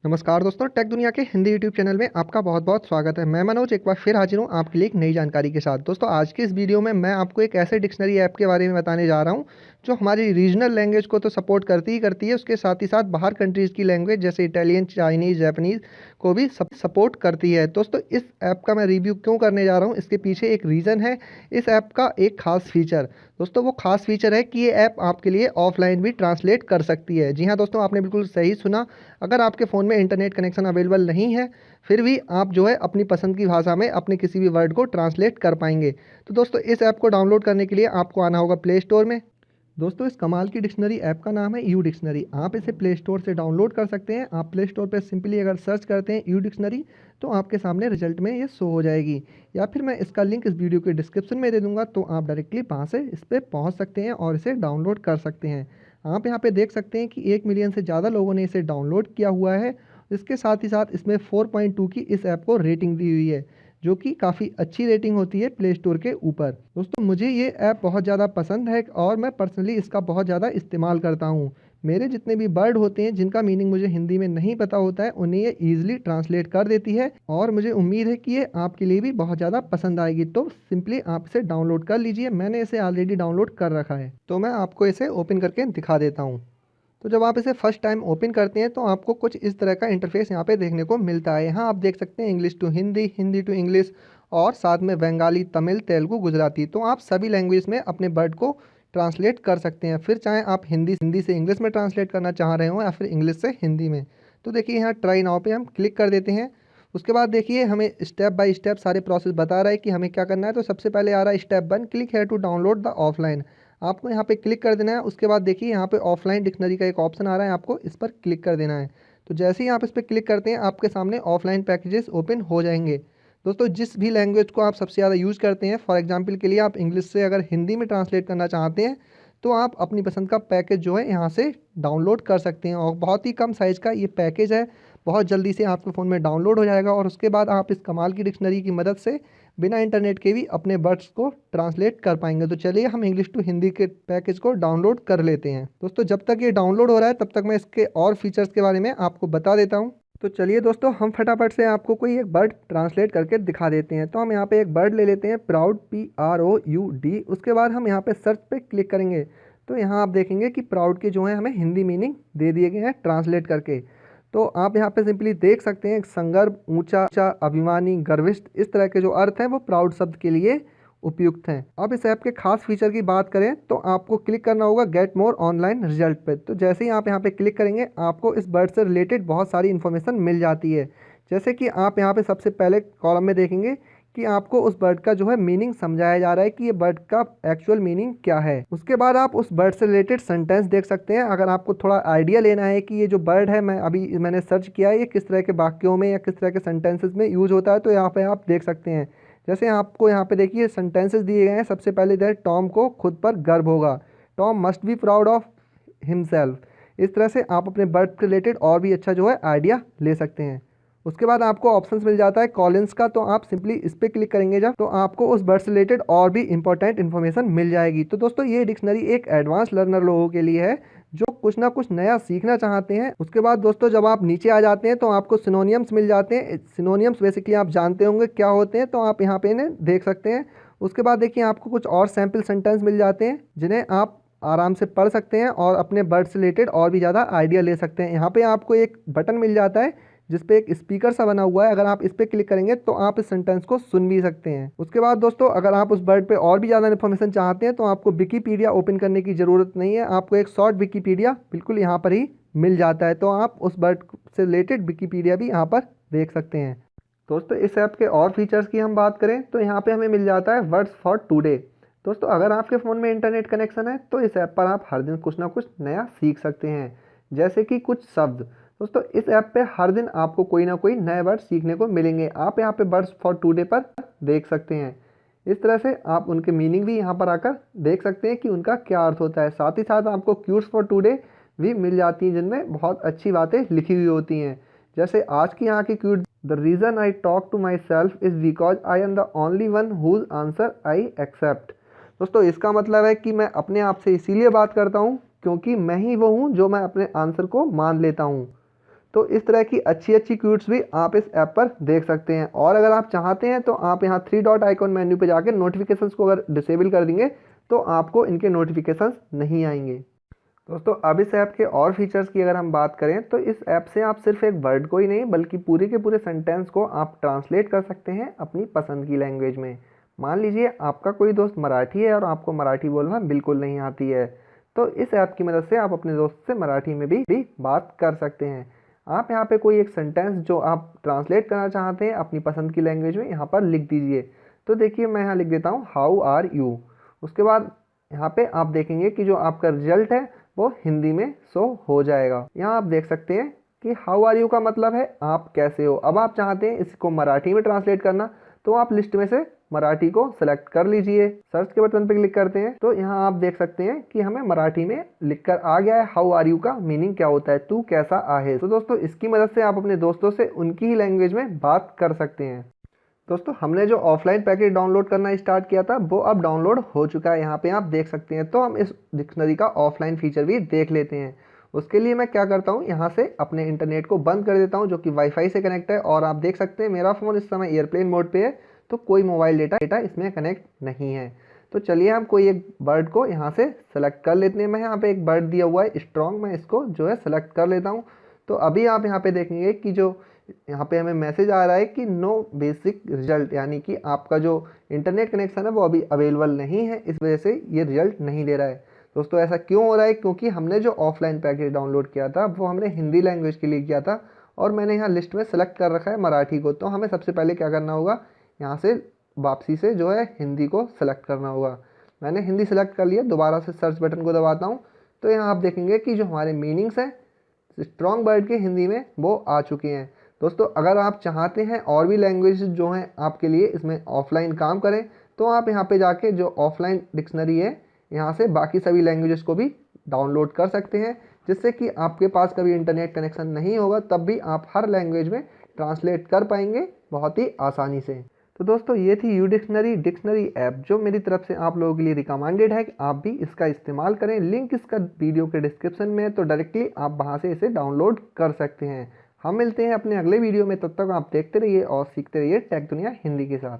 नमस्कार दोस्तों, टेक दुनिया के हिंदी यूट्यूब चैनल में आपका बहुत बहुत स्वागत है। मैं मनोज एक बार फिर हाजिर हूँ आपके लिए एक नई जानकारी के साथ। दोस्तों, आज के इस वीडियो में मैं आपको एक ऐसे डिक्शनरी ऐप के बारे में बताने जा रहा हूँ जो हमारी रीजनल लैंग्वेज को तो सपोर्ट करती है, उसके साथ ही साथ बाहर कंट्रीज़ की लैंग्वेज जैसे इटालियन, चाइनीज़, जापानीज़ को भी सपोर्ट करती है। दोस्तों, इस ऐप का मैं रिव्यू क्यों करने जा रहा हूँ, इसके पीछे एक रीज़न है। इस ऐप का एक खास फीचर, दोस्तों वो खास फीचर है कि ये ऐप आपके लिए ऑफलाइन भी ट्रांसलेट कर सकती है। जी हाँ दोस्तों, आपने बिल्कुल सही सुना। अगर आपके फ़ोन में इंटरनेट कनेक्शन अवेलेबल नहीं है, फिर भी आप जो है अपनी पसंद की भाषा में अपने किसी भी वर्ड को ट्रांसलेट कर पाएंगे। तो दोस्तों, इस ऐप को डाउनलोड करने के लिए आपको आना होगा प्ले स्टोर में। दोस्तों, इस कमाल की डिक्शनरी ऐप का नाम है यू डिक्शनरी। आप इसे प्ले स्टोर से डाउनलोड कर सकते हैं। आप प्ले स्टोर पर सिंपली अगर सर्च करते हैं यू डिक्शनरी तो आपके सामने रिजल्ट में ये शो हो जाएगी, या फिर मैं इसका लिंक इस वीडियो के डिस्क्रिप्शन में दे दूंगा, तो आप डायरेक्टली वहाँ से इस पर पहुँच सकते हैं और इसे डाउनलोड कर सकते हैं। आप यहाँ पे देख सकते हैं कि 1 मिलियन से ज़्यादा लोगों ने इसे डाउनलोड किया हुआ है। इसके साथ ही साथ इसमें 4.2 की इस ऐप को रेटिंग दी हुई है, जो कि काफ़ी अच्छी रेटिंग होती है प्ले स्टोर के ऊपर। दोस्तों, मुझे ये ऐप बहुत ज़्यादा पसंद है और मैं पर्सनली इसका बहुत ज़्यादा इस्तेमाल करता हूँ। मेरे जितने भी वर्ड होते हैं जिनका मीनिंग मुझे हिंदी में नहीं पता होता है, उन्हें ये ईजिली ट्रांसलेट कर देती है और मुझे उम्मीद है कि ये आपके लिए भी बहुत ज़्यादा पसंद आएगी। तो सिंपली आप इसे डाउनलोड कर लीजिए। मैंने इसे ऑलरेडी डाउनलोड कर रखा है, तो मैं आपको इसे ओपन करके दिखा देता हूँ। तो जब आप इसे फर्स्ट टाइम ओपन करते हैं तो आपको कुछ इस तरह का इंटरफेस यहाँ पे देखने को मिलता है। यहाँ आप देख सकते हैं English to Hindi, Hindi to English और साथ में बंगाली, तमिल, तेलुगु, गुजराती। तो आप सभी लैंग्वेज में अपने वर्ड को ट्रांसलेट कर सकते हैं। फिर चाहे आप हिंदी से इंग्लिश में ट्रांसलेट करना चाह रहे हो या फिर इंग्लिश से हिंदी में। तो देखिए यहाँ ट्राई नाउ पे हम क्लिक कर देते हैं। उसके बाद देखिए हमें स्टेप बाय स्टेप सारे प्रोसेस बता रहा है कि हमें क्या करना है। तो सबसे पहले आ रहा है step 1, click here to download the offline. आपको यहाँ पे क्लिक कर देना है। उसके बाद देखिए यहाँ पे ऑफलाइन डिक्शनरी का एक ऑप्शन आ रहा है, आपको इस पर क्लिक कर देना है। तो जैसे ही आप इस पर क्लिक करते हैं आपके सामने ऑफलाइन पैकेजेस ओपन हो जाएंगे। दोस्तों, जिस भी लैंग्वेज को आप सबसे ज़्यादा यूज़ करते हैं, फॉर एग्जांपल के लिए आप इंग्लिश से अगर हिंदी में ट्रांसलेट करना चाहते हैं तो आप अपनी पसंद का पैकेज जो है यहाँ से डाउनलोड कर सकते हैं। और बहुत ही कम साइज़ का ये पैकेज है, बहुत जल्दी से आपके फ़ोन में डाउनलोड हो जाएगा और उसके बाद आप इस कमाल की डिक्शनरी की मदद से बिना इंटरनेट के भी अपने वर्ड्स को ट्रांसलेट कर पाएंगे। तो चलिए हम इंग्लिश टू हिंदी के पैकेज को डाउनलोड कर लेते हैं। दोस्तों, जब तक ये डाउनलोड हो रहा है तब तक मैं इसके और फीचर्स के बारे में आपको बता देता हूँ। तो चलिए दोस्तों, हम फटाफट से आपको कोई एक वर्ड ट्रांसलेट करके दिखा देते हैं। तो हम यहाँ पे एक वर्ड ले लेते हैं, प्राउड, PROUD। उसके बाद हम यहाँ पे सर्च पे क्लिक करेंगे तो यहाँ आप देखेंगे कि प्राउड के जो है हमें हिंदी मीनिंग दे दिए गए हैं ट्रांसलेट करके। तो आप यहाँ पे सिंपली देख सकते हैं संगर्व, ऊंचा, अभिमानी, गर्विष्ठ, इस तरह के जो अर्थ हैं वो प्राउड शब्द के लिए उपयुक्त हैं। अब इस ऐप के खास फीचर की बात करें तो आपको क्लिक करना होगा गेट मोर ऑनलाइन रिजल्ट पे। तो जैसे ही आप यहाँ पे क्लिक करेंगे आपको इस वर्ड से रिलेटेड बहुत सारी इन्फॉर्मेशन मिल जाती है। जैसे कि आप यहाँ पे सबसे पहले कॉलम में देखेंगे कि आपको उस वर्ड का जो है मीनिंग समझाया जा रहा है कि ये वर्ड का एक्चुअल मीनिंग क्या है। उसके बाद आप उस वर्ड से रिलेटेड सेंटेंस देख सकते हैं। अगर आपको थोड़ा आइडिया लेना है कि ये जो वर्ड है मैंने सर्च किया है ये किस तरह के वाक्यों में या किस तरह के सेंटेंसेस में यूज होता है, तो यहाँ पे आप देख सकते हैं। जैसे आपको यहाँ पे देखिए सेंटेंसेस दिए गए हैं। सबसे पहले इधर टॉम को खुद पर गर्व होगा, Tom must be proud of himself. इस तरह से आप अपने वर्ड से रिलेटेड और भी अच्छा जो है आइडिया ले सकते हैं। उसके बाद आपको ऑप्शंस मिल जाता है कॉलिंस का, तो आप सिंपली इस पर क्लिक करेंगे जब, तो आपको उस वर्ड से रिलेटेड और भी इंपॉर्टेंट इन्फॉर्मेशन मिल जाएगी। तो दोस्तों, ये डिक्शनरी एक एडवांस लर्नर लोगों के लिए है जो कुछ ना कुछ नया सीखना चाहते हैं। उसके बाद दोस्तों, जब आप नीचे आ जाते हैं तो आपको सिनोनियम्स मिल जाते हैं। सिनोनियम्स बेसिकली आप जानते होंगे क्या होते हैं, तो आप यहाँ पे इन्हें देख सकते हैं। उसके बाद देखिए आपको कुछ और सैम्पल सेंटेंस मिल जाते हैं जिन्हें आप आराम से पढ़ सकते हैं और अपने वर्ड से रिलेटेड और भी ज़्यादा आइडिया ले सकते हैं। यहाँ पे आपको एक बटन मिल जाता है जिस पे एक स्पीकर सा बना हुआ है। अगर आप इस पे क्लिक करेंगे तो आप इस सेंटेंस को सुन भी सकते हैं। उसके बाद दोस्तों, अगर आप उस वर्ड पे और भी ज़्यादा इन्फॉर्मेशन चाहते हैं तो आपको विकीपीडिया ओपन करने की ज़रूरत नहीं है। आपको एक शॉर्ट विकीपीडिया बिल्कुल यहाँ पर ही मिल जाता है, तो आप उस वर्ड से रिलेटेड विकीपीडिया भी यहाँ पर देख सकते हैं। दोस्तों, इस ऐप के और फीचर्स की हम बात करें तो यहाँ पे हमें मिल जाता है वर्ड्स फॉर टुडे। दोस्तों, अगर आपके फ़ोन में इंटरनेट कनेक्शन है तो इस ऐप पर आप हर दिन कुछ ना कुछ नया सीख सकते हैं, जैसे कि कुछ शब्द। दोस्तों, इस ऐप पे हर दिन आपको कोई ना कोई नए वर्ड सीखने को मिलेंगे। आप यहाँ पे वर्ड्स फॉर टुडे पर देख सकते हैं। इस तरह से आप उनके मीनिंग भी यहाँ पर आकर देख सकते हैं कि उनका क्या अर्थ होता है। साथ ही साथ आपको क्यूज फॉर टुडे भी मिल जाती हैं जिनमें बहुत अच्छी बातें लिखी हुई होती हैं। जैसे आज की यहाँ की cute, the reason I talk to myself is because I am the only one whose answer I accept. दोस्तों इसका मतलब है कि मैं अपने आप से इसीलिए बात करता हूँ क्योंकि मैं ही वो हूँ जो मैं अपने आंसर को मान लेता हूँ। तो इस तरह की अच्छी अच्छी क्यूट्स भी आप इस ऐप पर देख सकते हैं। और अगर आप चाहते हैं तो आप यहाँ 3 डॉट आइकॉन मेन्यू पे जाकर नोटिफिकेशंस को अगर डिसेबल कर देंगे तो आपको इनके नोटिफिकेशंस नहीं आएंगे। दोस्तों अब इस ऐप के और फीचर्स की अगर हम बात करें तो इस ऐप से आप सिर्फ एक वर्ड को ही नहीं बल्कि पूरे के पूरे सेंटेंस को आप ट्रांसलेट कर सकते हैं अपनी पसंद की लैंग्वेज में। मान लीजिए आपका कोई दोस्त मराठी है और आपको मराठी बोलना बिल्कुल नहीं आती है, तो इस ऐप की मदद से आप अपने दोस्त से मराठी में भी बात कर सकते हैं। आप यहाँ पे कोई एक सेंटेंस जो आप ट्रांसलेट करना चाहते हैं अपनी पसंद की लैंग्वेज में यहाँ पर लिख दीजिए। तो देखिए मैं यहाँ लिख देता हूँ हाउ आर यू। उसके बाद यहाँ पे आप देखेंगे कि जो आपका रिजल्ट है वो हिंदी में शो हो जाएगा। यहाँ आप देख सकते हैं कि हाउ आर यू का मतलब है आप कैसे हो। अब आप चाहते हैं इसको मराठी में ट्रांसलेट करना तो आप लिस्ट में से मराठी को सेलेक्ट कर लीजिए, सर्च के बटन पर क्लिक करते हैं तो यहाँ आप देख सकते हैं कि हमें मराठी में लिखकर आ गया है हाउ आर यू का मीनिंग क्या होता है, तू कैसा आहे। तो दोस्तों इसकी मदद से आप अपने दोस्तों से उनकी ही लैंग्वेज में बात कर सकते हैं। दोस्तों हमने जो ऑफलाइन पैकेज डाउनलोड करना स्टार्ट किया था वो अब डाउनलोड हो चुका है, यहाँ पे आप देख सकते हैं। तो हम इस डिक्शनरी का ऑफलाइन फीचर भी देख लेते हैं। उसके लिए मैं क्या करता हूँ, यहाँ से अपने इंटरनेट को बंद कर देता हूँ जो कि वाईफाई से कनेक्ट है। और आप देख सकते हैं मेरा फ़ोन इस समय एयरप्लेन मोड पे है तो कोई मोबाइल डेटा इसमें कनेक्ट नहीं है। तो चलिए हम कोई एक बर्ड को यहाँ से सेलेक्ट कर लेते हैं। मैं यहाँ पे एक बर्ड दिया हुआ है स्ट्रॉन्ग, मैं इसको जो है सेलेक्ट कर लेता हूँ। तो अभी आप यहाँ पे देखेंगे कि जो यहाँ पे हमें मैसेज आ रहा है कि नो बेसिक रिजल्ट, यानी कि आपका जो इंटरनेट कनेक्शन है वो अभी अवेलेबल नहीं है, इस वजह से ये रिजल्ट नहीं दे रहा है। दोस्तों ऐसा क्यों हो रहा है, क्योंकि हमने जो ऑफलाइन पैकेज डाउनलोड किया था वो हमने हिंदी लैंग्वेज के लिए किया था और मैंने यहाँ लिस्ट में सेलेक्ट कर रखा है मराठी को। तो हमें सबसे पहले क्या करना होगा, यहाँ से वापसी से जो है हिंदी को सेलेक्ट करना होगा। मैंने हिंदी सेलेक्ट कर लिया, दोबारा से सर्च बटन को दबाता हूँ तो यहाँ आप देखेंगे कि जो हमारे मीनिंग्स हैं स्ट्रॉन्ग वर्ड के हिंदी में वो आ चुके हैं। दोस्तों अगर आप चाहते हैं और भी लैंग्वेज जो हैं आपके लिए इसमें ऑफलाइन काम करें तो आप यहाँ पे जाके जो ऑफलाइन डिक्शनरी है यहाँ से बाकी सभी लैंग्वेजेस को भी डाउनलोड कर सकते हैं, जिससे कि आपके पास कभी इंटरनेट कनेक्शन नहीं होगा तब भी आप हर लैंग्वेज में ट्रांसलेट कर पाएंगे बहुत ही आसानी से। तो दोस्तों ये थी यू डिक्शनरी ऐप जो मेरी तरफ से आप लोगों के लिए रिकमेंडेड है कि आप भी इसका इस्तेमाल करें। लिंक इसका वीडियो के डिस्क्रिप्शन में है तो डायरेक्टली आप वहां से इसे डाउनलोड कर सकते हैं। हम मिलते हैं अपने अगले वीडियो में, तब तक आप देखते रहिए और सीखते रहिए टेक दुनिया हिंदी के साथ।